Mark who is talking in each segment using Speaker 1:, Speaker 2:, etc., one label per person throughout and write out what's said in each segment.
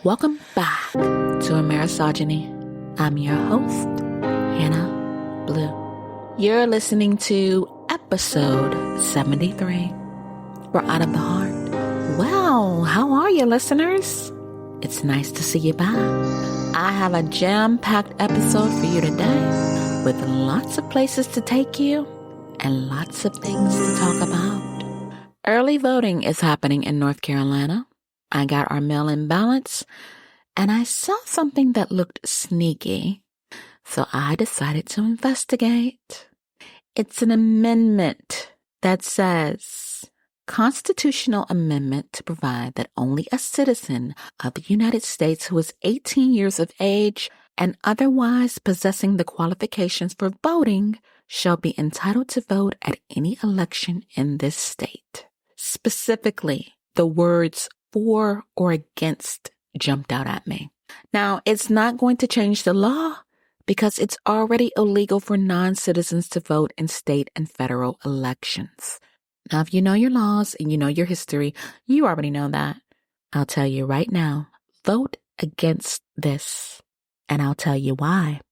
Speaker 1: Welcome back to Amerisogyny. I'm your host, Hannah Blue. You're listening to episode 73. We're out of the heart. Well, how are you, listeners? It's nice to see you back. I have a jam-packed episode for you today with lots of places to take you and lots of things to talk about. Early voting is happening in North Carolina. I got our mail-in ballots, and I saw something that looked sneaky, so I decided to investigate. It's an amendment that says, constitutional amendment to provide that only a citizen of the United States who is 18 years of age and otherwise possessing the qualifications for voting shall be entitled to vote at any election in this state. Specifically, the words for or against jumped out at me. Now, it's not going to change the law because it's already illegal for non-citizens to vote in state and federal elections. Now, if you know your laws and you know your history, you already know that. I'll tell you right now, vote against this, and I'll tell you why.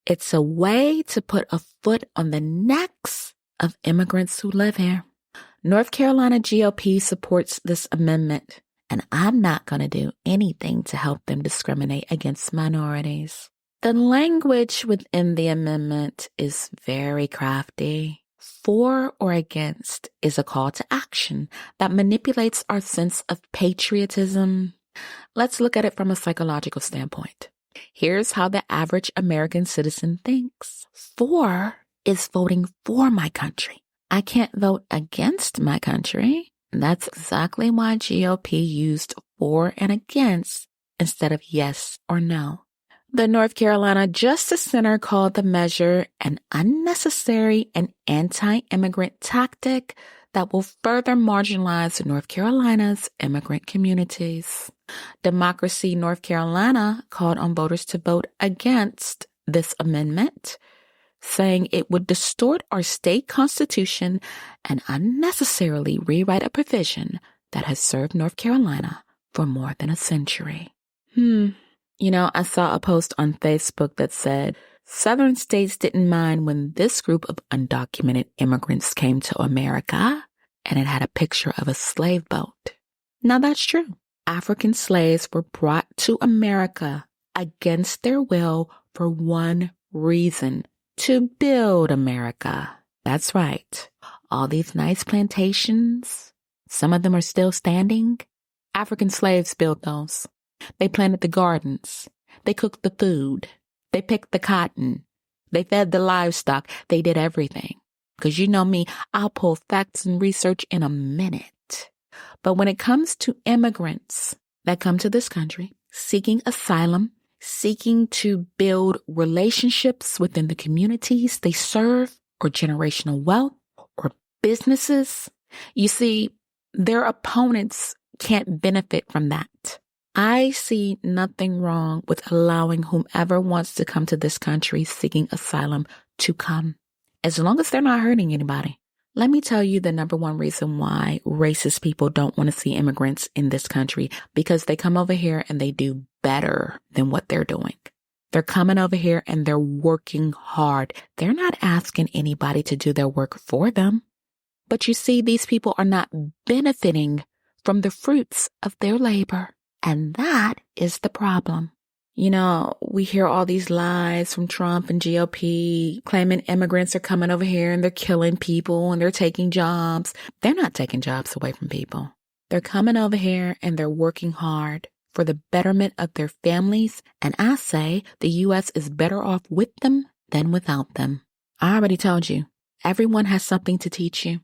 Speaker 1: It's a way to put a foot on the necks of immigrants who live here. North Carolina GOP supports this amendment, and I'm not going to do anything to help them discriminate against minorities. The language within the amendment is very crafty. For or against is a call to action that manipulates our sense of patriotism. Let's look at it from a psychological standpoint. Here's how the average American citizen thinks. For is voting for my country. I can't vote against my country. That's exactly why GOP used for and against instead of yes or no. The North Carolina Justice Center called the measure an unnecessary and anti-immigrant tactic that will further marginalize North Carolina's immigrant communities. Democracy North Carolina called on voters to vote against this amendment, saying it would distort our state constitution and unnecessarily rewrite a provision that has served North Carolina for more than a century. I saw a post on Facebook that said, Southern states didn't mind when this group of undocumented immigrants came to America, and it had a picture of a slave boat. Now that's true. African slaves were brought to America against their will for one reason: to build America. That's right. All these nice plantations, some of them are still standing. African slaves built those. They planted the gardens. They cooked the food. They picked the cotton. They fed the livestock. They did everything. Because you know me, I'll pull facts and research in a minute. But when it comes to immigrants that come to this country seeking asylum, seeking to build relationships within the communities they serve, or generational wealth, or businesses, you see, their opponents can't benefit from that. I see nothing wrong with allowing whomever wants to come to this country seeking asylum to come, as long as they're not hurting anybody. Let me tell you the number one reason why racist people don't want to see immigrants in this country, because they come over here and they do better than what they're doing. They're coming over here and they're working hard. They're not asking anybody to do their work for them. But you see, these people are not benefiting from the fruits of their labor. And that is the problem. We hear all these lies from Trump and GOP claiming immigrants are coming over here and they're killing people and they're taking jobs. They're not taking jobs away from people. They're coming over here and they're working hard for the betterment of their families. And I say the U.S. is better off with them than without them. I already told you, everyone has something to teach you.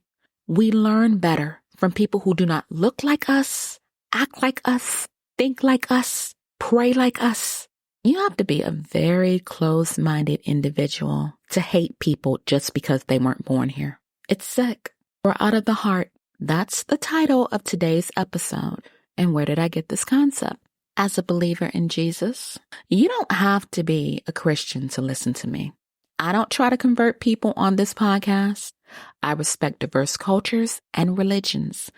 Speaker 1: We learn better from people who do not look like us, act like us, think like us, pray like us. You have to be a very close-minded individual to hate people just because they weren't born here. It's sick. We're out of the heart. That's the title of today's episode. And where did I get this concept? As a believer in Jesus, you don't have to be a Christian to listen to me. I don't try to convert people on this podcast. I respect diverse cultures and religions.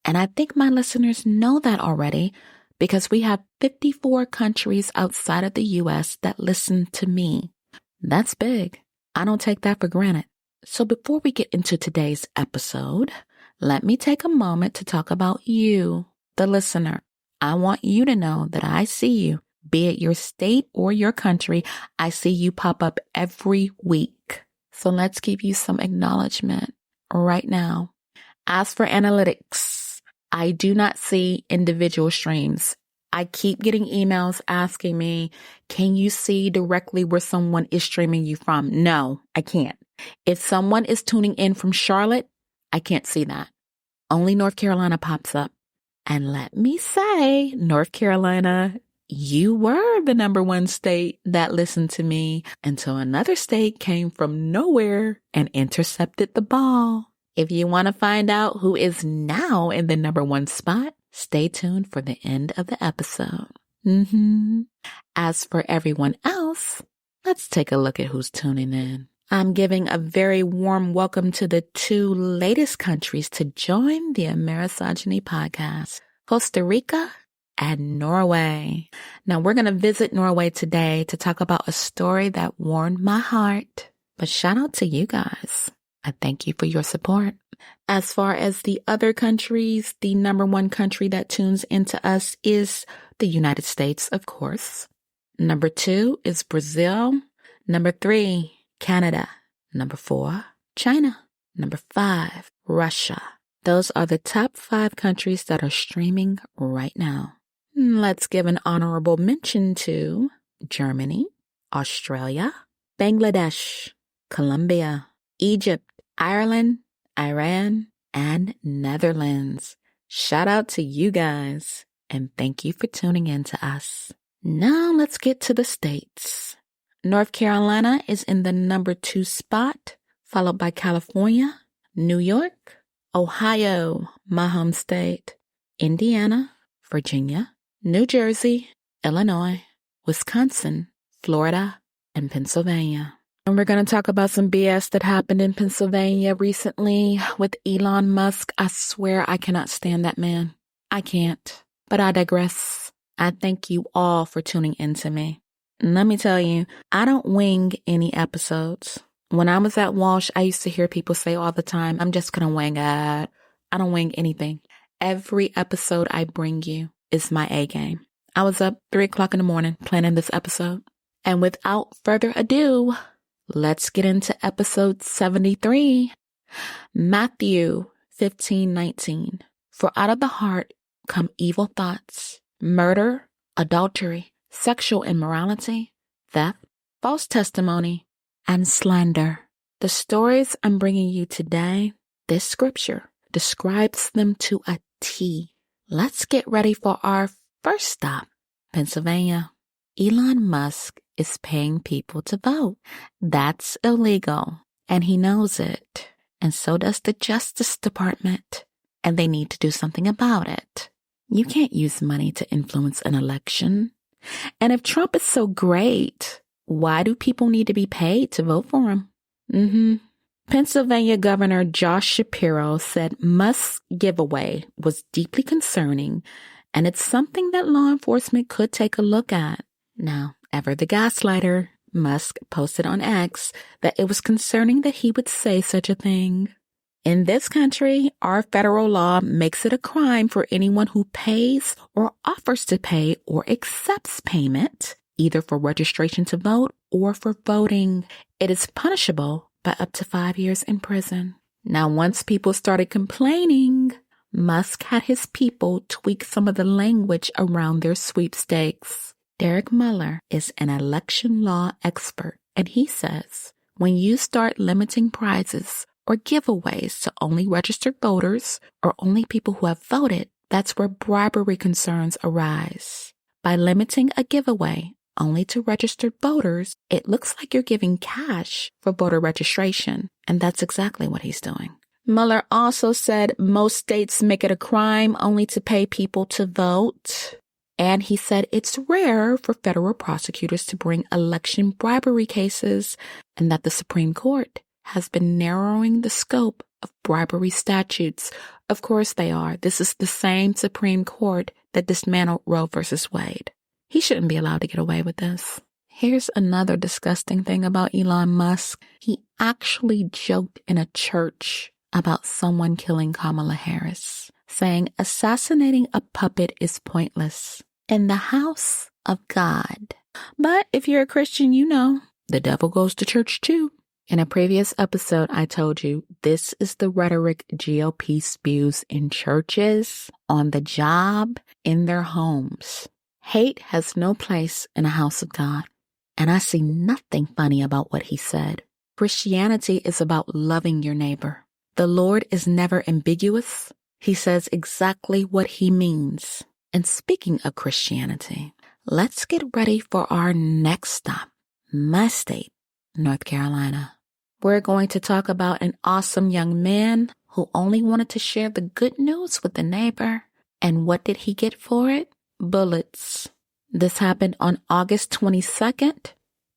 Speaker 1: And I think my listeners know that already because we have 54 countries outside of the U.S. that listen to me. That's big. I don't take that for granted. So before we get into today's episode, let me take a moment to talk about you, the listener. I want you to know that I see you, be it your state or your country. I see you pop up every week. So let's give you some acknowledgement right now. As for analytics, I do not see individual streams. I keep getting emails asking me, can you see directly where someone is streaming you from? No, I can't. If someone is tuning in from Charlotte, I can't see that. Only North Carolina pops up. And let me say, North Carolina, you were the number one state that listened to me until another state came from nowhere and intercepted the ball. If you want to find out who is now in the number one spot, stay tuned for the end of the episode. As for everyone else, let's take a look at who's tuning in. I'm giving a very warm welcome to the 2 latest countries to join the Amerisogyny podcast, Costa Rica and Norway. Now, we're going to visit Norway today to talk about a story that warmed my heart. But shout out to you guys. I thank you for your support. As far as the other countries, the number one country that tunes into us is the United States, of course. Number 2 is Brazil. Number 3, Canada. Number 4, China. Number 5, Russia. Those are the top 5 countries that are streaming right now. Let's give an honorable mention to Germany, Australia, Bangladesh, Colombia, Egypt, Ireland, Iran, and Netherlands. Shout out to you guys, and thank you for tuning in to us. Now let's get to the states. North Carolina is in the number 2 spot, followed by California, New York, Ohio, my home state, Indiana, Virginia, New Jersey, Illinois, Wisconsin, Florida, and Pennsylvania. And we're going to talk about some BS that happened in Pennsylvania recently with Elon Musk. I swear I cannot stand that man. I can't. But I digress. I thank you all for tuning in to me. Let me tell you, I don't wing any episodes. When I was at Walsh, I used to hear people say all the time, I'm just going to wing it. I don't wing anything. Every episode I bring you is my A game. I was up 3 o'clock in the morning planning this episode. And without further ado, let's get into episode 73. Matthew 15:19. For out of the heart come evil thoughts, murder, adultery, sexual immorality, theft, false testimony, and slander. The stories I'm bringing you today, this scripture describes them to a T. Let's get ready for our first stop, Pennsylvania. Elon Musk is paying people to vote. That's illegal, and he knows it. And so does the Justice Department, and they need to do something about it. You can't use money to influence an election. And if Trump is so great, why do people need to be paid to vote for him? Pennsylvania Governor Josh Shapiro said Musk's giveaway was deeply concerning, and it's something that law enforcement could take a look at. Now, ever the gaslighter, Musk posted on X that it was concerning that he would say such a thing. In this country, our federal law makes it a crime for anyone who pays or offers to pay or accepts payment, either for registration to vote or for voting. It is punishable by up to 5 years in prison. Now, once people started complaining, Musk had his people tweak some of the language around their sweepstakes. Derek Muller is an election law expert, and he says, when you start limiting prizes or giveaways to only registered voters or only people who have voted, that's where bribery concerns arise. By limiting a giveaway only to registered voters, it looks like you're giving cash for voter registration, and that's exactly what he's doing. Mueller also said most states make it a crime only to pay people to vote. And he said it's rare for federal prosecutors to bring election bribery cases, and that the Supreme Court has been narrowing the scope of bribery statutes. Of course they are. This is the same Supreme Court that dismantled Roe versus Wade. He shouldn't be allowed to get away with this. Here's another disgusting thing about Elon Musk. He actually joked in a church about someone killing Kamala Harris, saying assassinating a puppet is pointless in the house of God. But if you're a Christian, you know the devil goes to church too. In a previous episode, I told you this is the rhetoric GOP spews in churches, on the job, in their homes. Hate has no place in a house of God. And I see nothing funny about what he said. Christianity is about loving your neighbor. The Lord is never ambiguous. He says exactly what he means. And speaking of Christianity, let's get ready for our next stop. My state, North Carolina. We're going to talk about an awesome young man who only wanted to share the good news with the neighbor. And what did he get for it? Bullets. This happened on August 22nd,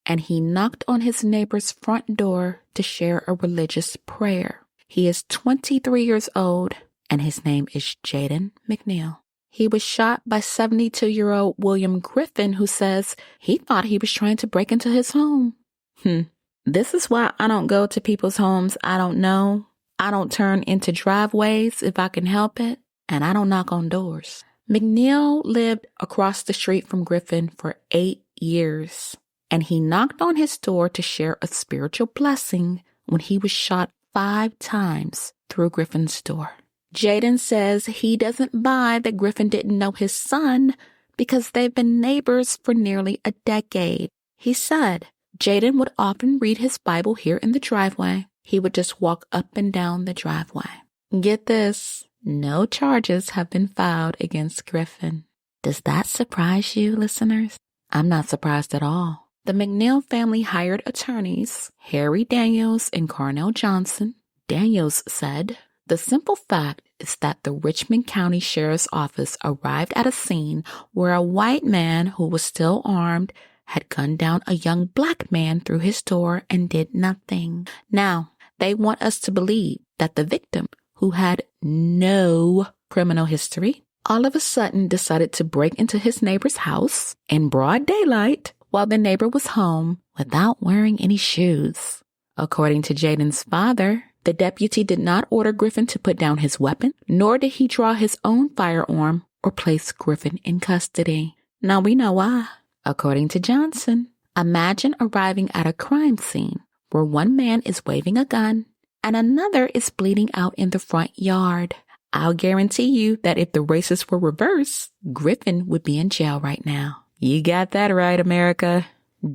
Speaker 1: and he knocked on his neighbor's front door to share a religious prayer. He is 23 years old, and his name is Jaden McNeil. He was shot by 72-year-old William Griffin, who says he thought he was trying to break into his home. This is why I don't go to people's homes I don't know. I don't turn into driveways if I can help it, and I don't knock on doors. McNeil lived across the street from Griffin for 8 years, and he knocked on his door to share a spiritual blessing when he was shot 5 times through Griffin's door. Jaden says he doesn't buy that Griffin didn't know his son because they've been neighbors for nearly a decade. He said Jaden would often read his Bible here in the driveway. He would just walk up and down the driveway. Get this, no charges have been filed against Griffin. Does that surprise you, listeners? I'm not surprised at all. The McNeil family hired attorneys, Harry Daniels and Carnell Johnson. Daniels said, the simple fact is that the Richmond County Sheriff's Office arrived at a scene where a white man who was still armed had gunned down a young black man through his door and did nothing. Now, they want us to believe that the victim, who had no criminal history, all of a sudden decided to break into his neighbor's house in broad daylight while the neighbor was home without wearing any shoes. According to Jaden's father, the deputy did not order Griffin to put down his weapon, nor did he draw his own firearm or place Griffin in custody. Now we know why. According to Johnson, imagine arriving at a crime scene where one man is waving a gun and another is bleeding out in the front yard. I'll guarantee you that if the races were reversed, Griffin would be in jail right now. You got that right, America.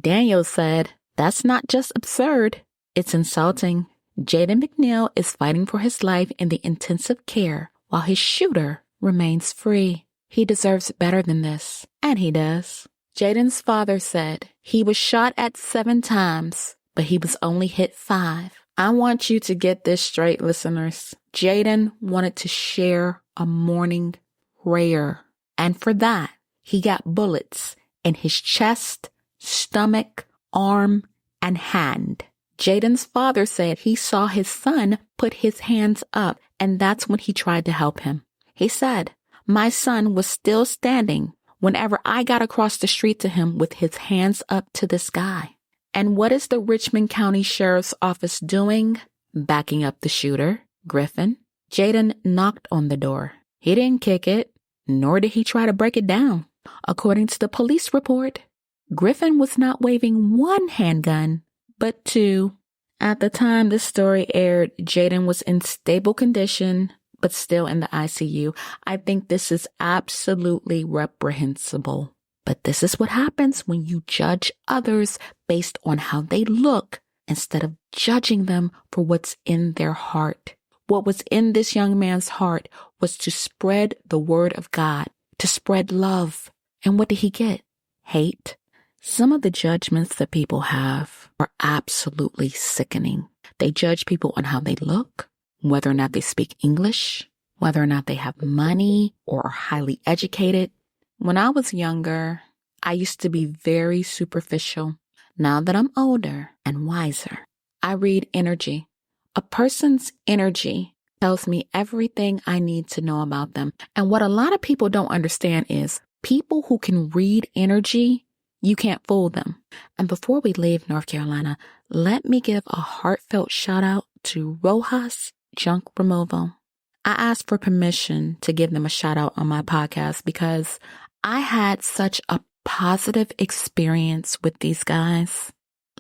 Speaker 1: Daniel said, that's not just absurd, it's insulting. Jaden McNeil is fighting for his life in the intensive care while his shooter remains free. He deserves better than this, and he does. Jaden's father said he was shot at 7 times, but he was only hit 5. I want you to get this straight, listeners. Jaden wanted to share a morning prayer, and for that, he got bullets in his chest, stomach, arm, and hand. Jaden's father said he saw his son put his hands up, and that's when he tried to help him. He said, my son was still standing whenever I got across the street to him with his hands up to this guy. And what is the Richmond County Sheriff's Office doing? Backing up the shooter, Griffin. Jaden knocked on the door. He didn't kick it, nor did he try to break it down. According to the police report, Griffin was not waving 1 handgun, but 2. At the time this story aired, Jaden was in stable condition, but still in the ICU. I think this is absolutely reprehensible. But this is what happens when you judge others based on how they look instead of judging them for what's in their heart. What was in this young man's heart was to spread the word of God, to spread love. And what did he get? Hate. Some of the judgments that people have are absolutely sickening. They judge people on how they look, whether or not they speak English, whether or not they have money or are highly educated. When I was younger, I used to be very superficial. Now that I'm older and wiser, I read energy. A person's energy tells me everything I need to know about them. And what a lot of people don't understand is people who can read energy, you can't fool them. And before we leave North Carolina, let me give a heartfelt shout out to Rojas Junk Removal. I asked for permission to give them a shout out on my podcast because I had such a positive experience with these guys.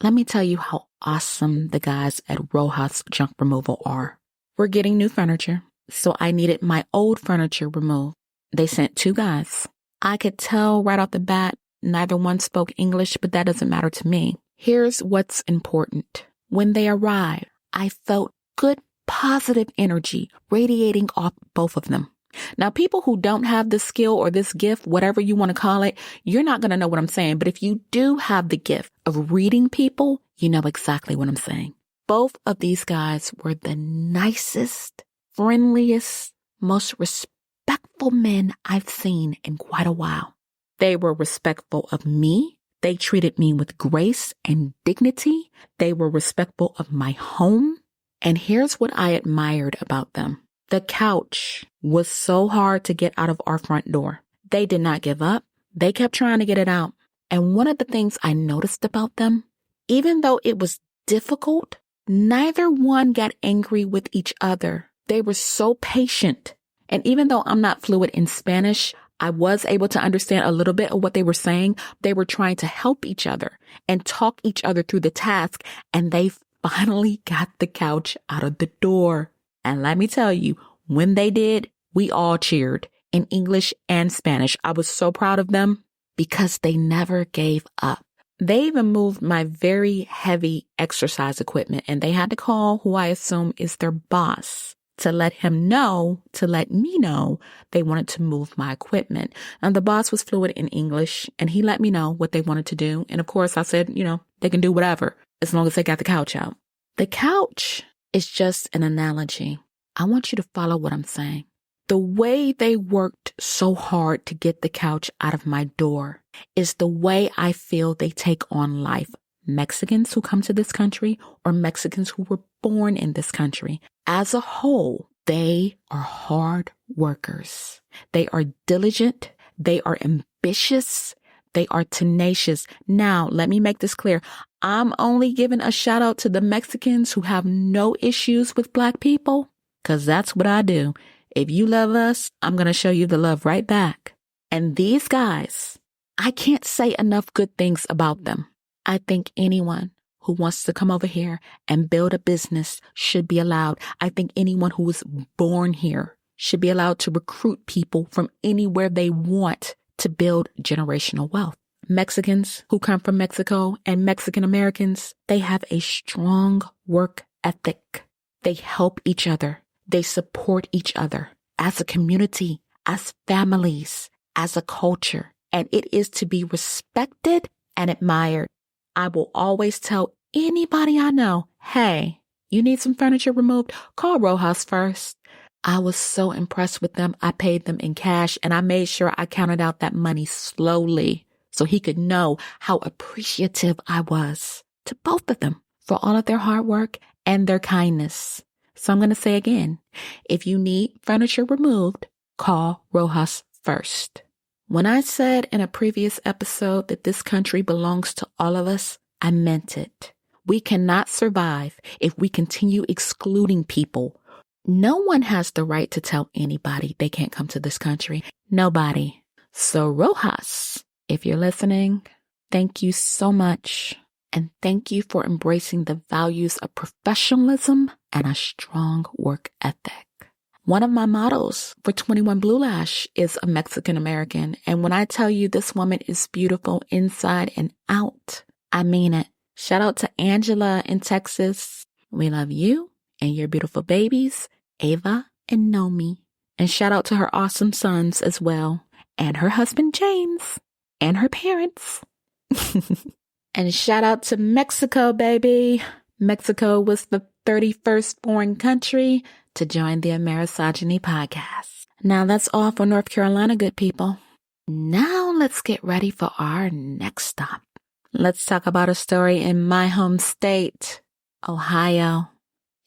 Speaker 1: Let me tell you how awesome the guys at Rojas Junk Removal are. We're getting new furniture, so I needed my old furniture removed. They sent 2 guys. I could tell right off the bat, neither one spoke English, but that doesn't matter to me. Here's what's important. When they arrived, I felt good, positive energy radiating off both of them. Now, people who don't have this skill or this gift, whatever you want to call it, you're not going to know what I'm saying. But if you do have the gift of reading people, you know exactly what I'm saying. Both of these guys were the nicest, friendliest, most respectful men I've seen in quite a while. They were respectful of me. They treated me with grace and dignity. They were respectful of my home. And here's what I admired about them. The couch was so hard to get out of our front door. They did not give up. They kept trying to get it out. And one of the things I noticed about them, even though it was difficult, neither one got angry with each other. They were so patient. And even though I'm not fluent in Spanish, I was able to understand a little bit of what they were saying. They were trying to help each other and talk each other through the task. And they finally got the couch out of the door. And let me tell you, when they did, we all cheered in English and Spanish. I was so proud of them because they never gave up. They even moved my very heavy exercise equipment, and they had to call who I assume is their boss to let me know they wanted to move my equipment. And the boss was fluent in English, and he let me know what they wanted to do. And of course, I said, they can do whatever as long as they got the couch out. The couch is just an analogy. I want you to follow what I'm saying. The way they worked so hard to get the couch out of my door is the way I feel they take on life. Mexicans who come to this country or Mexicans who were born in this country. As a whole, they are hard workers. They are diligent. They are ambitious. They are tenacious. Now, let me make this clear. I'm only giving a shout out to the Mexicans who have no issues with Black people, because that's what I do. If you love us, I'm going to show you the love right back. And these guys, I can't say enough good things about them. I think anyone who wants to come over here and build a business should be allowed. I think anyone who was born here should be allowed to recruit people from anywhere they want to build generational wealth. Mexicans who come from Mexico and Mexican Americans, they have a strong work ethic. They help each other. They support each other as a community, as families, as a culture. And it is to be respected and admired. I will always tell anybody I know, hey, you need some furniture removed? Call Rojas first. I was so impressed with them. I paid them in cash, and I made sure I counted out that money slowly so he could know how appreciative I was to both of them for all of their hard work and their kindness. So I'm going to say again, if you need furniture removed, call Rojas first. When I said in a previous episode that this country belongs to all of us, I meant it. We cannot survive if we continue excluding people. No one has the right to tell anybody they can't come to this country. Nobody. So Rojas, if you're listening, thank you so much. And thank you for embracing the values of professionalism and a strong work ethic. One of my models for 21 Blue Lash is a Mexican American. And when I tell you this woman is beautiful inside and out, I mean it. Shout out to Angela in Texas. We love you and your beautiful babies, Ava and Nomi. And shout out to her awesome sons as well. And her husband, James. And her parents. And shout out to Mexico, baby. Mexico was the 31st foreign country to join the Amerisogyny podcast. Now that's all for North Carolina, good people. Now let's get ready for our next stop. Let's talk about a story in my home state, Ohio.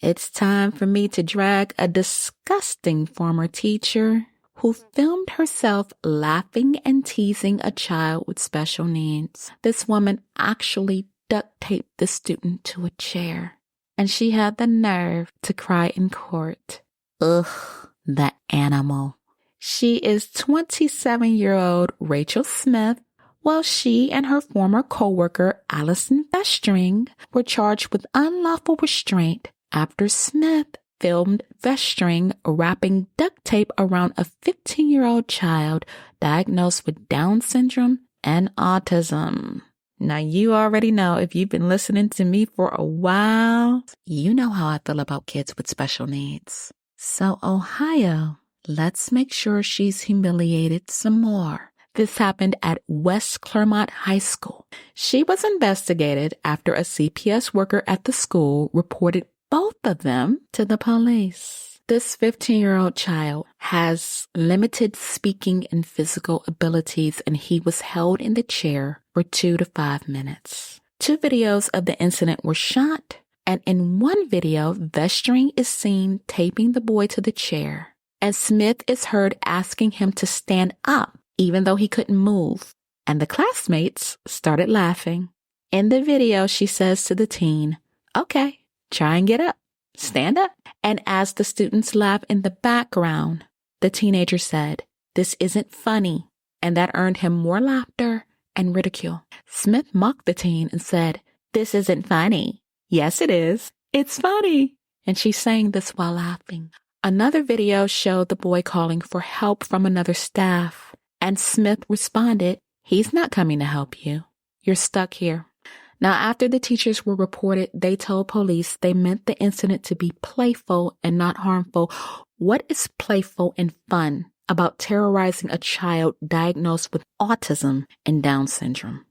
Speaker 1: It's time for me to drag a disgusting former teacher who filmed herself laughing and teasing a child with special needs. This woman actually duct taped the student to a chair, and she had the nerve to cry in court. Ugh, the animal. She is 27-year-old Rachel Smith. Well, she and her former co-worker, Allison Vestring, were charged with unlawful restraint after Smith filmed Vestring wrapping duct tape around a 15-year-old child diagnosed with Down syndrome and autism. Now, you already know, if you've been listening to me for a while, you know how I feel about kids with special needs. So, Ohio, let's make sure she's humiliated some more. This happened at West Clermont High School. She was investigated after a CPS worker at the school reported both of them to the police. This 15-year-old child has limited speaking and physical abilities, and he was held in the chair for 2 to 5 minutes. 2 videos of the incident were shot, and in one video, Vestring is seen taping the boy to the chair, and Smith is heard asking him to stand up, even though he couldn't move. And the classmates started laughing. In the video, she says to the teen, "Okay, try and get up. Stand up." And as the students laugh in the background, the teenager said, "This isn't funny." And that earned him more laughter and ridicule. Smith mocked the teen and said, "This isn't funny." "Yes, it is. It's funny." And she sang this while laughing. Another video showed the boy calling for help from another staff. And Smith responded, "He's not coming to help you. You're stuck here." Now, after the teachers were reported, they told police they meant the incident to be playful and not harmful. What is playful and fun about terrorizing a child diagnosed with autism and Down syndrome?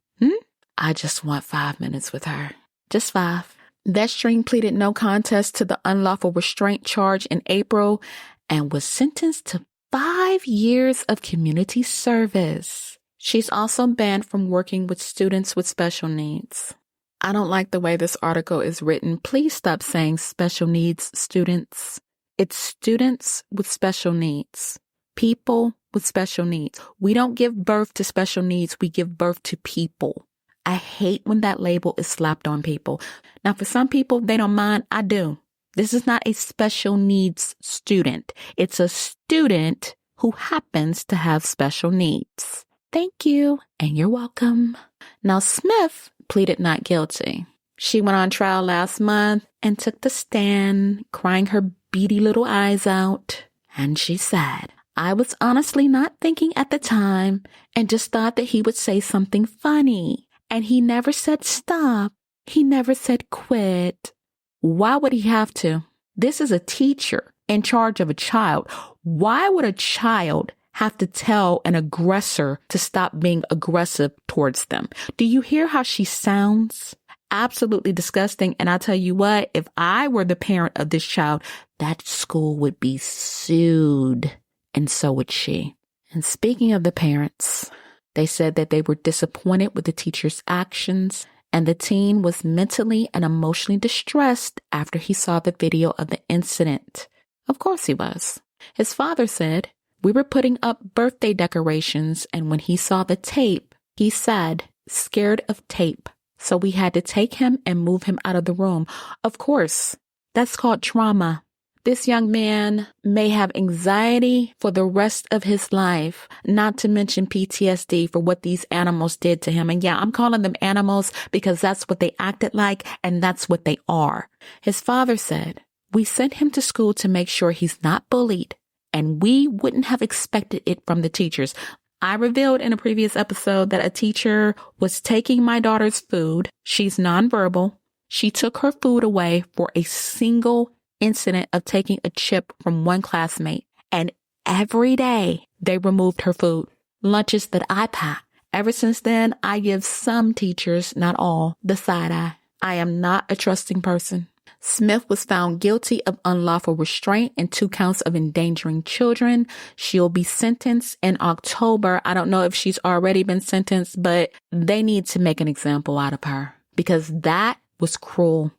Speaker 1: I just want 5 minutes with her. Just 5. Vestring pleaded no contest to the unlawful restraint charge in April and was sentenced to 5 years of community service. She's also banned from working with students with special needs. I don't like the way this article is written. Please stop saying special needs students. It's students with special needs. People with special needs. We don't give birth to special needs. We give birth to people. I hate when that label is slapped on people. Now, for some people, they don't mind. I do. This is not a special needs student. It's a student who happens to have special needs. Thank you, and you're welcome. Now, Smith pleaded not guilty. She went on trial last month and took the stand, crying her beady little eyes out. And she said, "I was honestly not thinking at the time and just thought that he would say something funny. And he never said stop. He never said quit. Why would he have to? This is a teacher in charge of a child. Why would a child have to tell an aggressor to stop being aggressive towards them? Do you hear how she sounds? Absolutely disgusting. And I tell you what, if I were the parent of this child, that school would be sued. And so would she." And speaking of the parents, they said that they were disappointed with the teacher's actions, and the teen was mentally and emotionally distressed after he saw the video of the incident. Of course he was. His father said, "We were putting up birthday decorations, and when he saw the tape, he said, scared of tape. So we had to take him and move him out of the room." Of course, that's called trauma. This young man may have anxiety for the rest of his life, not to mention PTSD for what these animals did to him. And yeah, I'm calling them animals because that's what they acted like, and that's what they are. His father said, "We sent him to school to make sure he's not bullied, and we wouldn't have expected it from the teachers." I revealed in a previous episode that a teacher was taking my daughter's food. She's nonverbal. She took her food away for a single incident of taking a chip from one classmate. And every day they removed her food, lunches that I pack. Ever since then, I give some teachers, not all, the side eye. I am not a trusting person. Smith was found guilty of unlawful restraint and 2 counts of endangering children. She'll be sentenced in October. I don't know if she's already been sentenced, but they need to make an example out of her because that was cruel.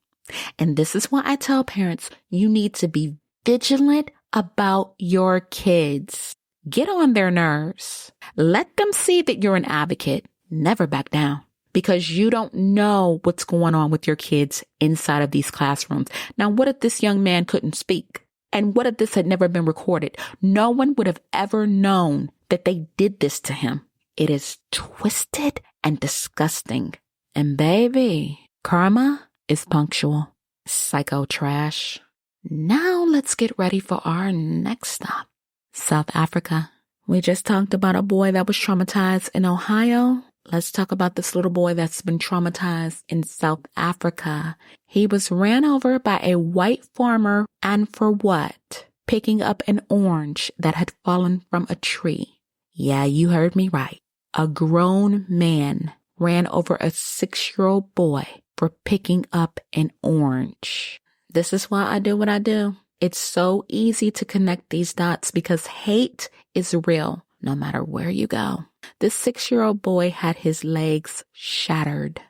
Speaker 1: And this is why I tell parents, you need to be vigilant about your kids. Get on their nerves. Let them see that you're an advocate. Never back down, because you don't know what's going on with your kids inside of these classrooms. Now, what if this young man couldn't speak? And what if this had never been recorded? No one would have ever known that they did this to him. It is twisted and disgusting. And baby, karma is punctual. Psycho trash. Now let's get ready for our next stop. South Africa. We just talked about a boy that was traumatized in Ohio. Let's talk about this little boy that's been traumatized in South Africa. He was ran over by a white farmer, and for what? Picking up an orange that had fallen from a tree. Yeah, you heard me right. A grown man ran over a 6-year-old boy for picking up an orange. This is why I do what I do. It's so easy to connect these dots because hate is real no matter where you go. This 6-year-old boy had his legs shattered.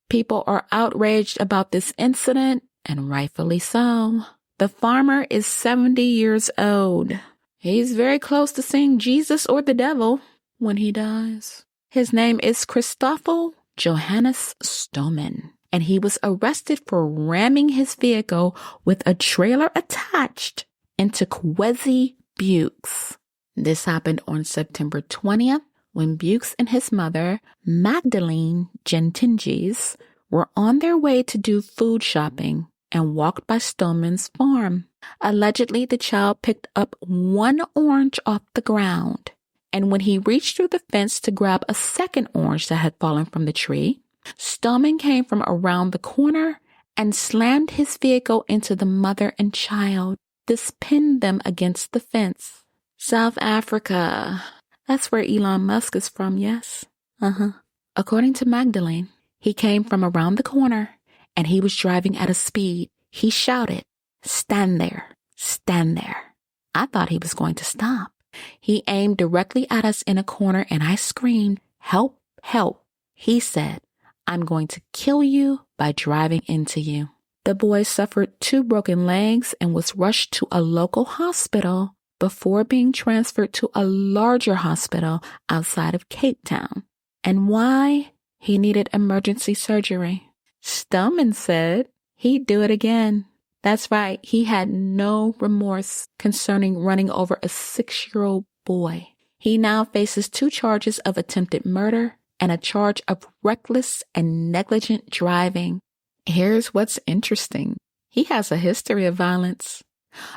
Speaker 1: People are outraged about this incident, and rightfully so. The farmer is 70 years old. He's very close to seeing Jesus or the devil when he dies. His name is Christoffel Johannes Stoneman, and he was arrested for ramming his vehicle with a trailer attached into Kwezi Bukes. This happened on September 20th when Bukes and his mother, Magdalene Gentinges, were on their way to do food shopping and walked by Stoneman's farm. Allegedly, the child picked up one orange off the ground, and when he reached through the fence to grab a second orange that had fallen from the tree, Stoneman came from around the corner and slammed his vehicle into the mother and child. This pinned them against the fence. South Africa. That's where Elon Musk is from, yes? According to Magdalene, he came from around the corner and he was driving at a speed. He shouted, "Stand there, stand there." I thought he was going to stop. He aimed directly at us in a corner and I screamed, "Help, help." He said, "I'm going to kill you by driving into you." The boy suffered 2 broken legs and was rushed to a local hospital before being transferred to a larger hospital outside of Cape Town. And why? He needed emergency surgery. Stoneman said he'd do it again. That's right, he had no remorse concerning running over a 6-year-old boy. He now faces 2 charges of attempted murder and a charge of reckless and negligent driving. Here's what's interesting. He has a history of violence.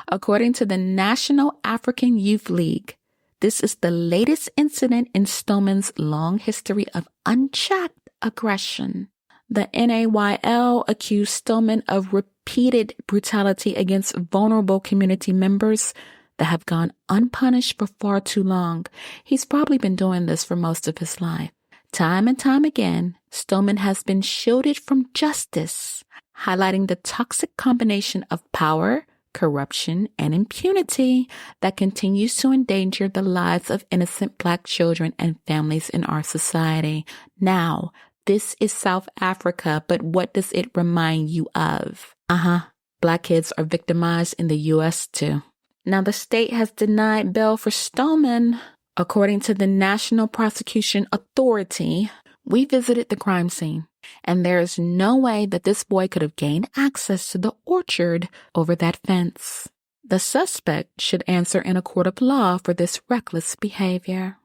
Speaker 1: According to the National African Youth League, this is the latest incident in Stoneman's long history of unchecked aggression. The NAYL accused Stoneman of repeated brutality against vulnerable community members that have gone unpunished for far too long. He's probably been doing this for most of his life. Time and time again, Stoneman has been shielded from justice, highlighting the toxic combination of power, corruption, and impunity that continues to endanger the lives of innocent Black children and families in our society. Now, this is South Africa, but what does it remind you of? Black kids are victimized in the U.S. too. Now, the state has denied bail for Stoneman. According to the National Prosecution Authority, we visited the crime scene, and there is no way that this boy could have gained access to the orchard over that fence. The suspect should answer in a court of law for this reckless behavior.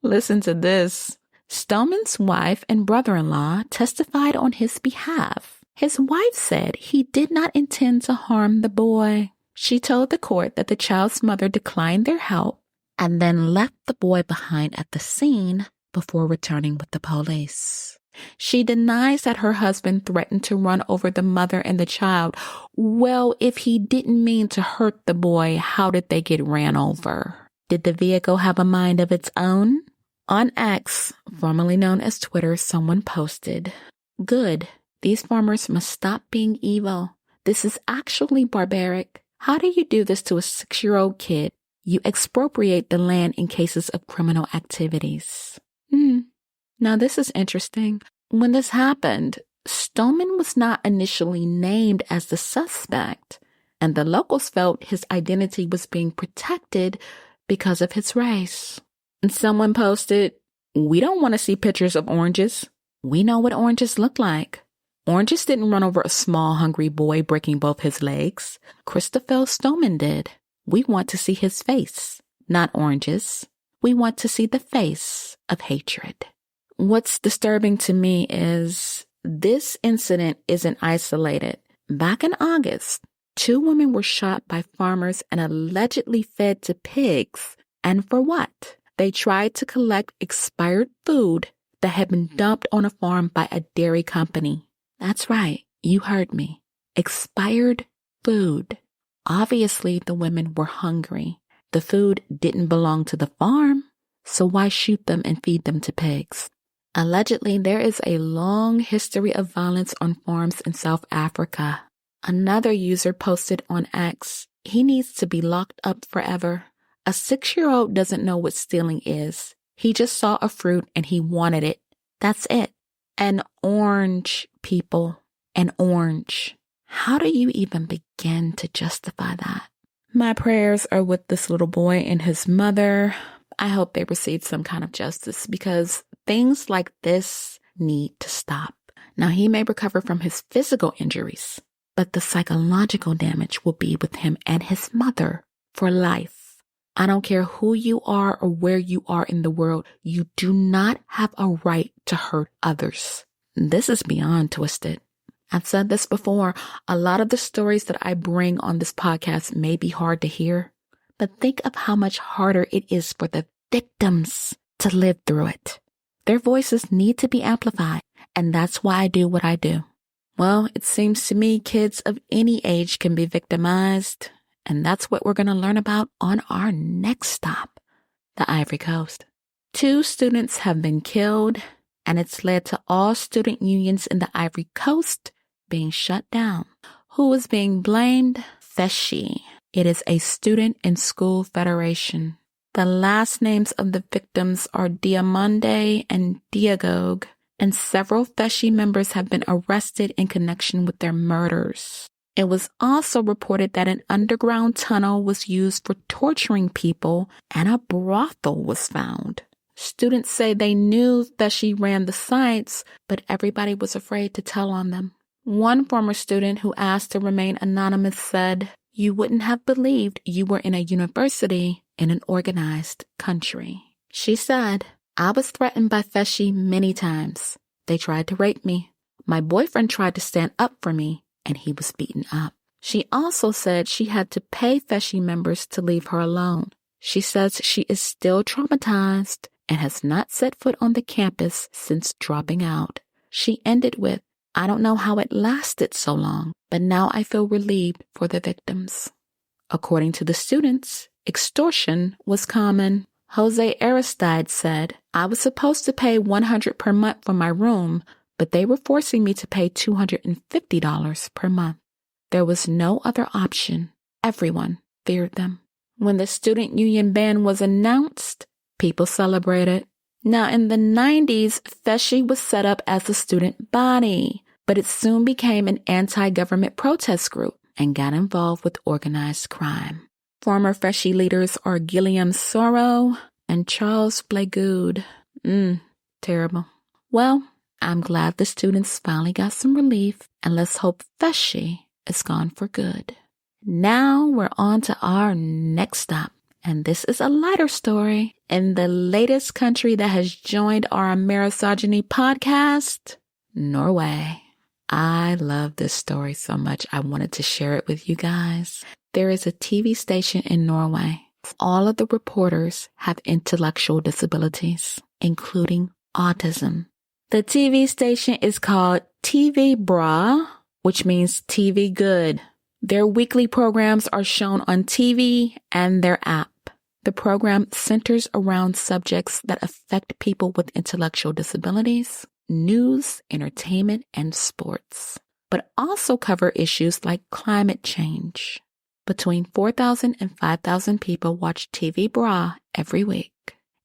Speaker 1: Listen to this. Stoneman's wife and brother-in-law testified on his behalf. His wife said he did not intend to harm the boy. She told the court that the child's mother declined their help and then left the boy behind at the scene before returning with the police. She denies that her husband threatened to run over the mother and the child. Well, if he didn't mean to hurt the boy, how did they get ran over? Did the vehicle have a mind of its own? On X, formerly known as Twitter, someone posted, "Good. These farmers must stop being evil. This is actually barbaric. How do you do this to a 6-year-old kid? You expropriate the land in cases of criminal activities." Now, this is interesting. When this happened, Stoneman was not initially named as the suspect, and the locals felt his identity was being protected because of his race. And someone posted, "We don't want to see pictures of oranges. We know what oranges look like. Oranges didn't run over a small, hungry boy breaking both his legs. Christopher Stoneman did. We want to see his face, not oranges. We want to see the face of hatred." What's disturbing to me is this incident isn't isolated. Back in August, 2 women were shot by farmers and allegedly fed to pigs. And for what? They tried to collect expired food that had been dumped on a farm by a dairy company. That's right, you heard me. Expired food. Obviously, the women were hungry. The food didn't belong to the farm, so why shoot them and feed them to pigs? Allegedly, there is a long history of violence on farms in South Africa. Another user posted on X, "He needs to be locked up forever. A 6-year-old doesn't know what stealing is. He just saw a fruit and he wanted it. That's it." An orange, people. An orange. How do you even begin to justify that? My prayers are with this little boy and his mother. I hope they receive some kind of justice because things like this need to stop. Now, he may recover from his physical injuries, but the psychological damage will be with him and his mother for life. I don't care who you are or where you are in the world. You do not have a right to hurt others. This is beyond twisted. I've said this before. A lot of the stories that I bring on this podcast may be hard to hear, but think of how much harder it is for the victims to live through it. Their voices need to be amplified, and that's why I do what I do. Well, it seems to me kids of any age can be victimized, and that's what we're going to learn about on our next stop, the Ivory Coast. 2 students have been killed, and it's led to all student unions in the Ivory Coast being shut down. Who is being blamed? FESHI. It is a student and school federation. The last names of the victims are Diamonde and Diagogue, and several FESHI members have been arrested in connection with their murders. It was also reported that an underground tunnel was used for torturing people and a brothel was found. Students say they knew FESHI ran the sites, but everybody was afraid to tell on them. One former student who asked to remain anonymous said, "You wouldn't have believed you were in a university in an organized country." She said, "I was threatened by FESHI many times. They tried to rape me. My boyfriend tried to stand up for me, and he was beaten up." She also said she had to pay FESHI members to leave her alone. She says she is still traumatized and has not set foot on the campus since dropping out. She ended with, "I don't know how it lasted so long, but now I feel relieved for the victims." According to the students, extortion was common. Jose Aristide said, "I was supposed to pay $100 per month for my room, but they were forcing me to pay $250 per month. There was no other option. Everyone feared them." When the student union ban was announced, people celebrated. Now, in the 90s, FESHI was set up as a student body, but it soon became an anti-government protest group and got involved with organized crime. Former FESHI leaders are Guillaume Soro and Charles Blagoud. Terrible. Well, I'm glad the students finally got some relief, and let's hope FESHI is gone for good. Now we're on to our next stop, and this is a lighter story. In the latest country that has joined our Amerisogyny podcast, Norway. I love this story so much, I wanted to share it with you guys. There is a TV station in Norway. All of the reporters have intellectual disabilities, including autism. The TV station is called TV Bra, which means TV Good. Their weekly programs are shown on TV and their app. The program centers around subjects that affect people with intellectual disabilities, news, entertainment, and sports, but also cover issues like climate change. Between 4,000 and 5,000 people watch TV Bra every week.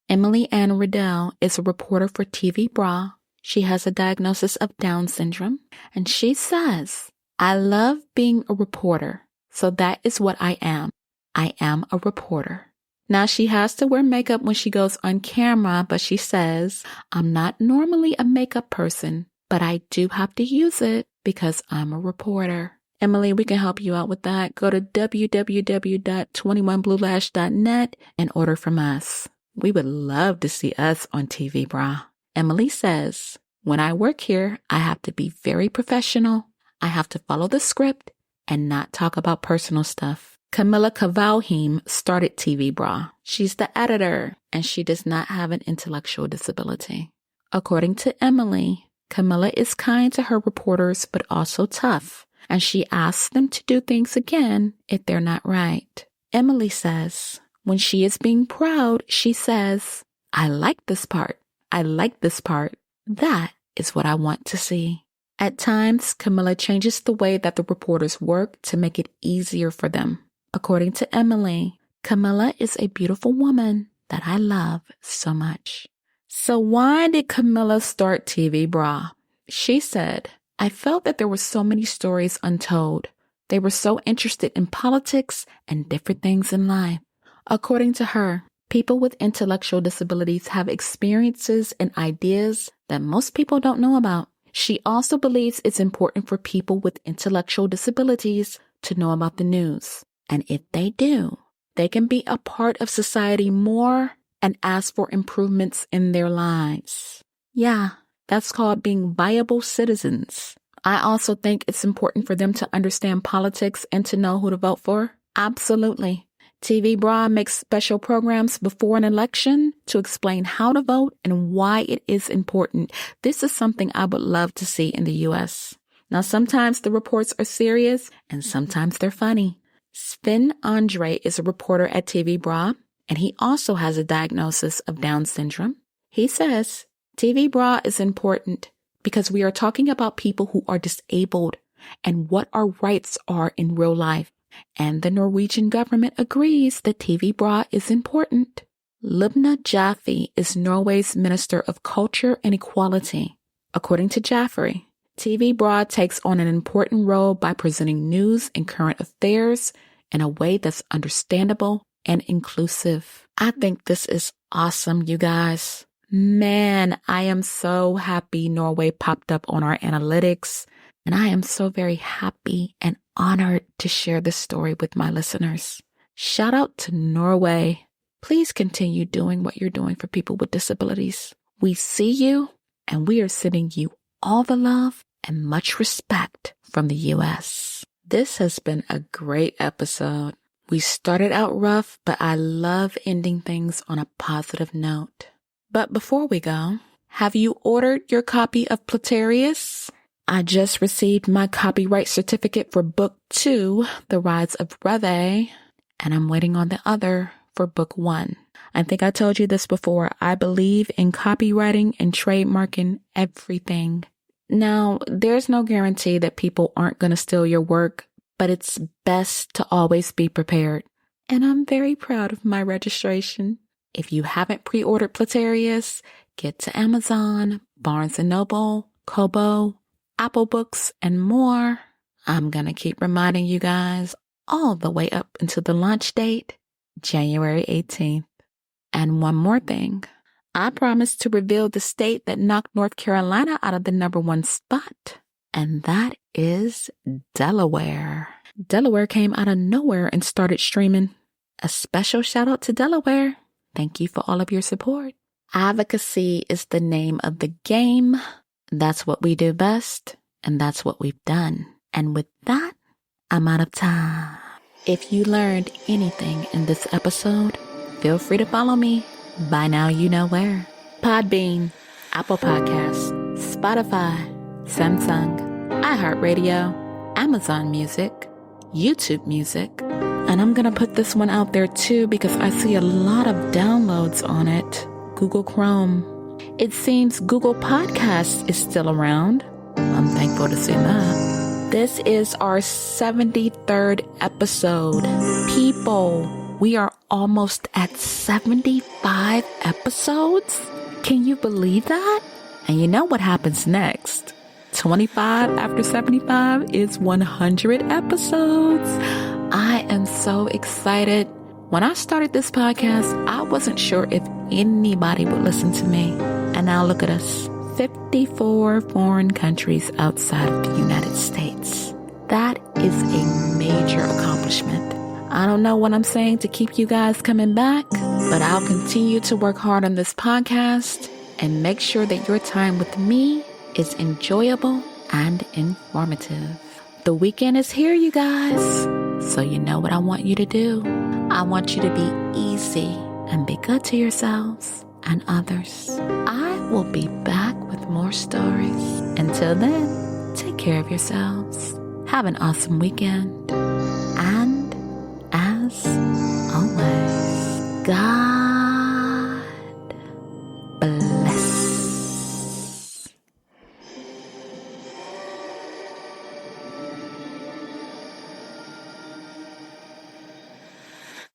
Speaker 1: Emily Ann Riddell is a reporter for TV Bra. She has a diagnosis of Down syndrome, and she says, I love being a reporter, so that is what I am. I am a reporter. Now, she has to wear makeup when she goes on camera, but she says, I'm not normally a makeup person, but I do have to use it because I'm a reporter. Emily, we can help you out with that. Go to www.21bluelash.net and order from us. We would love to see us on TV, brah. Emily says, when I work here, I have to be very professional. I have to follow the script and not talk about personal stuff. Camilla Kavalheim started TV Bra. She's the editor, and she does not have an intellectual disability. According to Emily, Camilla is kind to her reporters, but also tough, and she asks them to do things again if they're not right. Emily says, when she is being proud, she says, I like this part. I like this part. That is what I want to see. At times, Camilla changes the way that the reporters work to make it easier for them. According to Emily, Camilla is a beautiful woman that I love so much. So why did Camilla start TV Bra? She said, I felt that there were so many stories untold. They were so interested in politics and different things in life. According to her, people with intellectual disabilities have experiences and ideas that most people don't know about. She also believes it's important for people with intellectual disabilities to know about the news. And if they do, they can be a part of society more and ask for improvements in their lives. Yeah, that's called being viable citizens. I also think it's important for them to understand politics and to know who to vote for. Absolutely. TV Bra makes special programs before an election to explain how to vote and why it is important. This is something I would love to see in the U.S. Now, sometimes the reports are serious and sometimes they're funny. Sven Andre is a reporter at TV Bra, and he also has a diagnosis of Down syndrome. He says, TV Bra is important because we are talking about people who are disabled and what our rights are in real life. And the Norwegian government agrees that TV Bra is important. Lubna Jaffe is Norway's Minister of Culture and Equality. According to Jaffe, TV Bra takes on an important role by presenting news and current affairs in a way that's understandable and inclusive. I think this is awesome, you guys. Man, I am so happy Norway popped up on our analytics, and I am so very happy and honored to share this story with my listeners. Shout out to Norway. Please continue doing what you're doing for people with disabilities. We see you, and we are sending you all the love and much respect from the U.S. This has been a great episode. We started out rough, but I love ending things on a positive note. But before we go, have you ordered your copy of Platerius? I just received my copyright certificate for Book 2, The Rise of Reve, and I'm waiting on the other for Book 1. I think I told you this before. I believe in copywriting and trademarking everything. Now, there's no guarantee that people aren't going to steal your work, but it's best to always be prepared. And I'm very proud of my registration. If you haven't pre-ordered Platerius, get to Amazon, Barnes & Noble, Kobo, Apple Books, and more. I'm going to keep reminding you guys all the way up until the launch date, January 18th. And one more thing. I promised to reveal the state that knocked North Carolina out of the #1 spot, and that is Delaware. Delaware came out of nowhere and started streaming. A special shout out to Delaware. Thank you for all of your support. Advocacy is the name of the game. That's what we do best, and that's what we've done. And with that, I'm out of time. If you learned anything in this episode, feel free to follow me. By now you know where. Podbean, Apple Podcasts, Spotify, Samsung, iHeartRadio, Amazon Music, YouTube Music. And I'm going to put this one out there too because I see a lot of downloads on it. Google Chrome. It seems Google Podcasts is still around. I'm thankful to see that. This is our 73rd episode. People, we are almost at 75 episodes. Can you believe that? And you know what happens next? 25 after 75 is 100 episodes. I am so excited. When I started this podcast, I wasn't sure if anybody would listen to me. And now look at us, 54 foreign countries outside of the United States. That is a major accomplishment. I don't know what I'm saying to keep you guys coming back, but I'll continue to work hard on this podcast and make sure that your time with me is enjoyable and informative. The weekend is here, you guys. So you know what I want you to do. I want you to be easy and be good to yourselves and others. I will be back with more stories. Until then, take care of yourselves. Have an awesome weekend. And as always, God